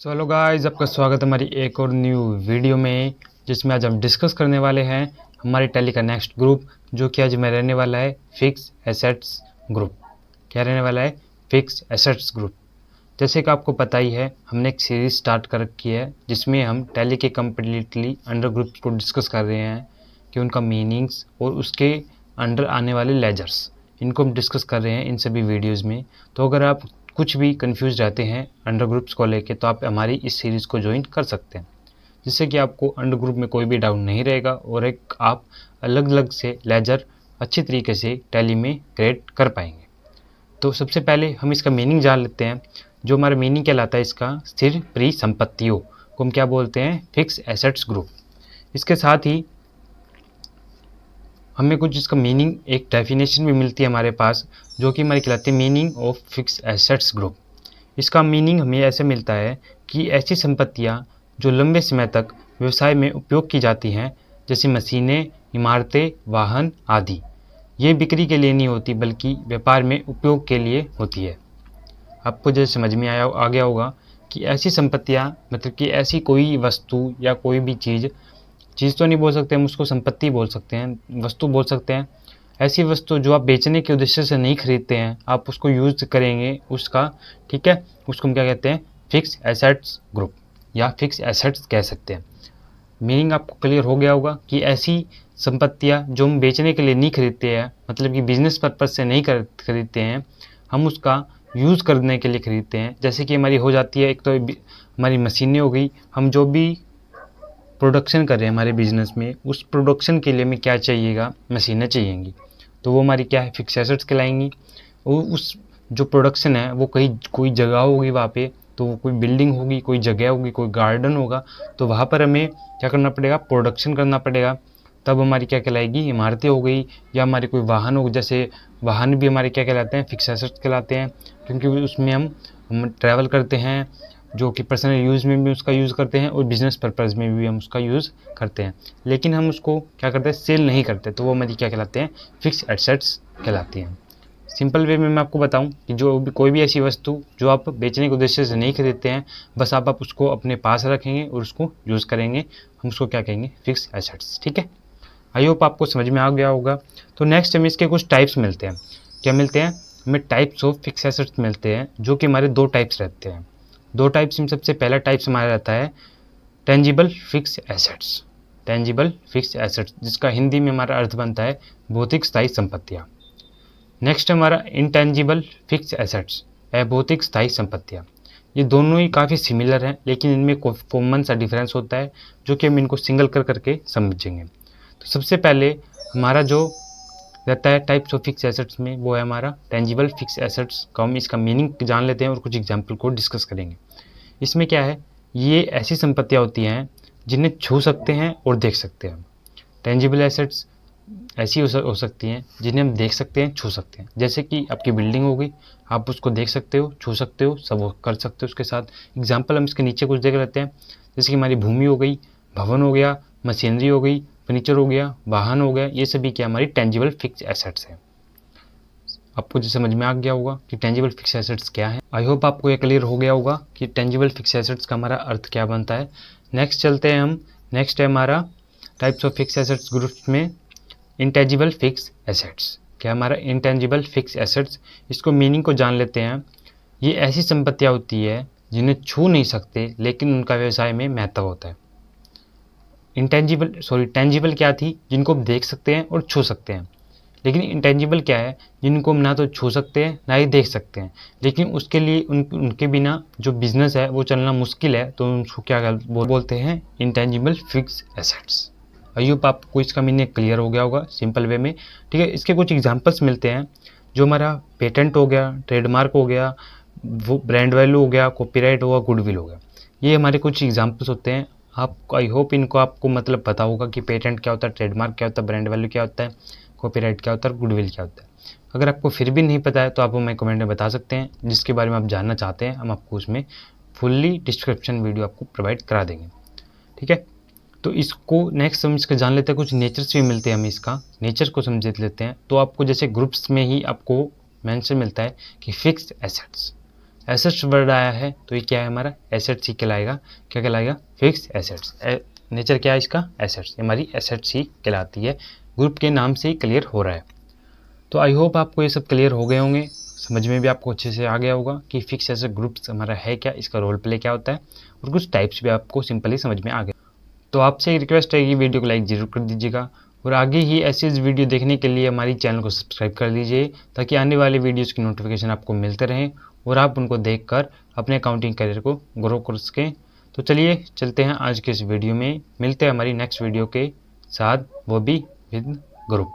So hello guys, आपका स्वागत है हमारी एक और न्यू वीडियो में, जिसमें आज हम डिस्कस करने वाले हैं हमारी टैली का नेक्स्ट ग्रुप, जो कि आज में रहने वाला है फिक्स एसेट्स ग्रुप। क्या रहने वाला है? Fix assets group. जैसे कि आपको पता ही है, हमने एक सीरीज स्टार्ट कर रखी है जिसमें हम टैली के कम्प्लीटली अंडर ग्रुप्स को डिस्कस कर रहे हैं कि उनका मीनिंग्स और उसके अंडर आने वाले लेजर्स, इनको हम डिस्कस कर रहे हैं इन सभी वीडियोज़ में। तो अगर आप कुछ भी कंफ्यूज रहते हैं अंडर ग्रुप्स को लेके, तो आप हमारी इस सीरीज़ को ज्वाइन कर सकते हैं, जिससे कि आपको अंडर ग्रुप में कोई भी डाउट नहीं रहेगा और एक आप अलग अलग से लेजर अच्छी तरीके से टैली में क्रिएट कर पाएंगे। तो सबसे पहले हम इसका मीनिंग जान लेते हैं। जो हमारा मीनिंग कहलाता है इसका, स्थिर परिसंपत्तियों को हम क्या बोलते हैं? Fix assets group. इसके साथ ही हमें कुछ इसका मीनिंग, एक डेफिनेशन भी मिलती है हमारे पास, जो कि हमारी कहलाती है meaning of fix assets group. इसका मीनिंग हमें ऐसे मिलता है कि ऐसी संपत्तियां जो लंबे समय तक व्यवसाय में उपयोग की जाती हैं, जैसे मशीनें, इमारतें, वाहन आदि, ये बिक्री के लिए नहीं होती बल्कि व्यापार में उपयोग के लिए होती है। आपको जैसे समझ में आ गया होगा कि ऐसी संपत्तियां, मतलब कि ऐसी कोई वस्तु या कोई भी चीज़ तो नहीं बोल सकते हम उसको, संपत्ति बोल सकते हैं, वस्तु बोल सकते हैं। ऐसी वस्तु जो आप बेचने के उद्देश्य से नहीं खरीदते हैं, आप उसको यूज करेंगे उसका, ठीक है, उसको हम क्या कहते हैं? फिक्स एसेट्स ग्रुप या फिक्स एसेट्स कह सकते हैं। मीनिंग आपको क्लियर हो गया होगा कि ऐसी संपत्तियां जो हम बेचने के लिए नहीं खरीदते हैं, मतलब कि बिजनेस पर्पज से नहीं खरीदते हैं, हम उसका यूज़ करने के लिए खरीदते हैं। जैसे कि हमारी हो जाती है, एक तो हमारी मशीनें हो गई, हम जो भी प्रोडक्शन कर रहे हैं हमारे बिजनेस में, उस प्रोडक्शन के लिए हमें क्या चाहिएगा? मशीनें चाहिएंगी, तो वो हमारी क्या है? फिक्स एसेट्स कहलाएंगी। वो उस जो प्रोडक्शन है वो कहीं कोई जगह होगी वहाँ पे, तो वो कोई बिल्डिंग होगी, कोई जगह होगी, कोई गार्डन होगा, तो वहाँ पर हमें क्या करना पड़ेगा? प्रोडक्शन करना पड़ेगा। तब हमारी क्या कहलाएगी? इमारतें हो गई, या हमारे कोई वाहन हो, जैसे वाहन भी हमारे क्या कहलाते हैं? फिक्स एसेट्स कहलाते हैं, क्योंकि उसमें हम ट्रैवल करते हैं, जो कि पर्सनल यूज़ में भी उसका यूज़ करते हैं और बिज़नेस पर्पज़ में भी हम उसका यूज़ करते हैं। लेकिन हम उसको क्या करते हैं? सेल नहीं करते, तो वो हमारी क्या कहलाते हैं? फिक्स एसेट्स कहलाती हैं। सिंपल वे में मैं आपको बताऊं कि जो भी कोई भी ऐसी वस्तु जो आप बेचने के उद्देश्य से नहीं खरीदते हैं, बस आप उसको अपने पास रखेंगे और उसको यूज़ करेंगे, हम उसको क्या कहेंगे? Fix assets. ठीक है, आई होप आपको समझ में आ गया होगा। तो नेक्स्ट हमें इसके कुछ टाइप्स मिलते हैं। क्या मिलते हैं हमें? टाइप्स ऑफ फिक्स एसेट्स मिलते हैं, जो कि हमारे दो टाइप्स रहते हैं। दो टाइप्स में सबसे पहला टाइप्स हमारा रहता है tangible fixed assets. Tangible fixed assets, जिसका हिंदी में हमारा अर्थ बनता है भौतिक स्थायी संपत्तियाँ। नेक्स्ट हमारा इंटेंजिबल फिक्स एसेट्स, अभौतिक स्थायी संपत्तियाँ। ये दोनों ही काफ़ी सिमिलर हैं, लेकिन इनमें कॉमन सा डिफरेंस होता है, जो कि हम इनको सिंगल कर करके समझेंगे। तो सबसे पहले हमारा जो रहता है टाइप्स ऑफ फिक्स एसेट्स में, वो है हमारा टेंजिबल फिक्स एसेट्स का। हम इसका मीनिंग जान लेते हैं और कुछ एग्जाम्पल को डिस्कस करेंगे। इसमें क्या है? ये ऐसी संपत्तियाँ होती हैं जिन्हें छू सकते हैं और देख सकते हैं। टेंजिबल एसेट्स ऐसी हो सकती हैं जिन्हें हम देख सकते हैं, छू सकते हैं। जैसे कि आपकी बिल्डिंग हो गई, आप उसको देख सकते हो, छू सकते हो, सब कर सकते हो उसके साथ। एग्जाम्पल हम इसके नीचे कुछ देख लेते हैं। जैसे कि हमारी भूमि हो गई, भवन हो गया, मशीनरी हो गई, फर्नीचर हो गया, वाहन हो गया, ये सभी क्या हमारी टेंजिबल फिक्स एसेट्स हैं। आपको जो समझ में आ गया होगा कि टेंजिबल फिक्स एसेट्स क्या है। आई होप आपको ये क्लियर हो गया होगा कि टेंजिबल फिक्स एसेट्स का हमारा अर्थ क्या बनता है। नेक्स्ट चलते हैं हम। नेक्स्ट है हमारा types of fix assets group में इंटेंजिबल फिक्स एसेट्स। क्या हमारा इंटेंजिबल फिक्स एसेट्स? इसको मीनिंग को जान लेते हैं। ये ऐसी संपत्तियाँ होती है जिन्हें छू नहीं सकते, लेकिन उनका व्यवसाय में महत्व होता है। टेंजिबल क्या थी? जिनको हम देख सकते हैं और छू सकते हैं। लेकिन इंटेंजिबल क्या है? जिनको हम ना तो छू सकते हैं ना ही देख सकते हैं, लेकिन उसके लिए उनके बिना जो बिजनेस है वो चलना मुश्किल है, तो उनको क्या बोलते हैं? Intangible fix assets. I hope आपको इसका मीनिंग क्लियर हो गया होगा सिंपल वे में। ठीक है, इसके कुछ एग्जांपल्स मिलते हैं। जो हमारा पेटेंट हो गया, ट्रेडमार्क हो गया, वो ब्रांड वैल्यू हो गया, कॉपीराइट हो गया, गुडविल हो गया, ये हमारे कुछ एग्जांपल्स होते हैं। आप आई होप इनको आपको मतलब पता होगा कि पेटेंट क्या होता है, ट्रेडमार्क क्या होता है, ब्रांड वैल्यू क्या होता है, कॉपीराइट क्या होता है, गुडविल क्या होता है। अगर आपको फिर भी नहीं पता है तो आप हमें कमेंट में बता सकते हैं, जिसके बारे में आप जानना चाहते हैं हम आपको उसमें फुल्ली डिस्क्रिप्शन वीडियो आपको प्रोवाइड करा देंगे। ठीक है, तो इसको नेक्स्ट हम इसका जान लेते हैं। कुछ नेचर्स भी मिलते हैं, हमें इसका नेचर को समझ लेते हैं। तो आपको जैसे ग्रुप्स में ही आपको मेंशन मिलता है कि फिक्स्ड एसेट्स, एसेट्स वर्ड आया है तो ये क्या है हमारा एसेट्स ही कहलाएगा। क्या कहलाएगा? Fix assets. नेचर क्या है इसका? एसेट्स। हमारी एसेट्स ही कहलाती है। ग्रुप के नाम से ही क्लियर हो रहा है। तो आई होप आपको ये सब क्लियर हो गए होंगे, समझ में भी आपको अच्छे से आ गया होगा कि फिक्स एसेट ग्रुप्स हमारा है क्या, इसका रोल प्ले क्या होता है, और कुछ टाइप्स भी आपको सिंपली समझ में आ गए। तो आपसे एक रिक्वेस्ट है कि वीडियो को लाइक जरूर कर दीजिएगा, और आगे ही ऐसे वीडियो देखने के लिए हमारी चैनल को सब्सक्राइब कर लीजिए, ताकि आने वाले वीडियोज़ की नोटिफिकेशन आपको मिलते रहें और आप उनको देखकर अपने अकाउंटिंग करियर को ग्रो कर सकें। तो चलिए चलते हैं आज के इस वीडियो में, मिलते हैं हमारी नेक्स्ट वीडियो के साथ, वो भी विद ग्रुप।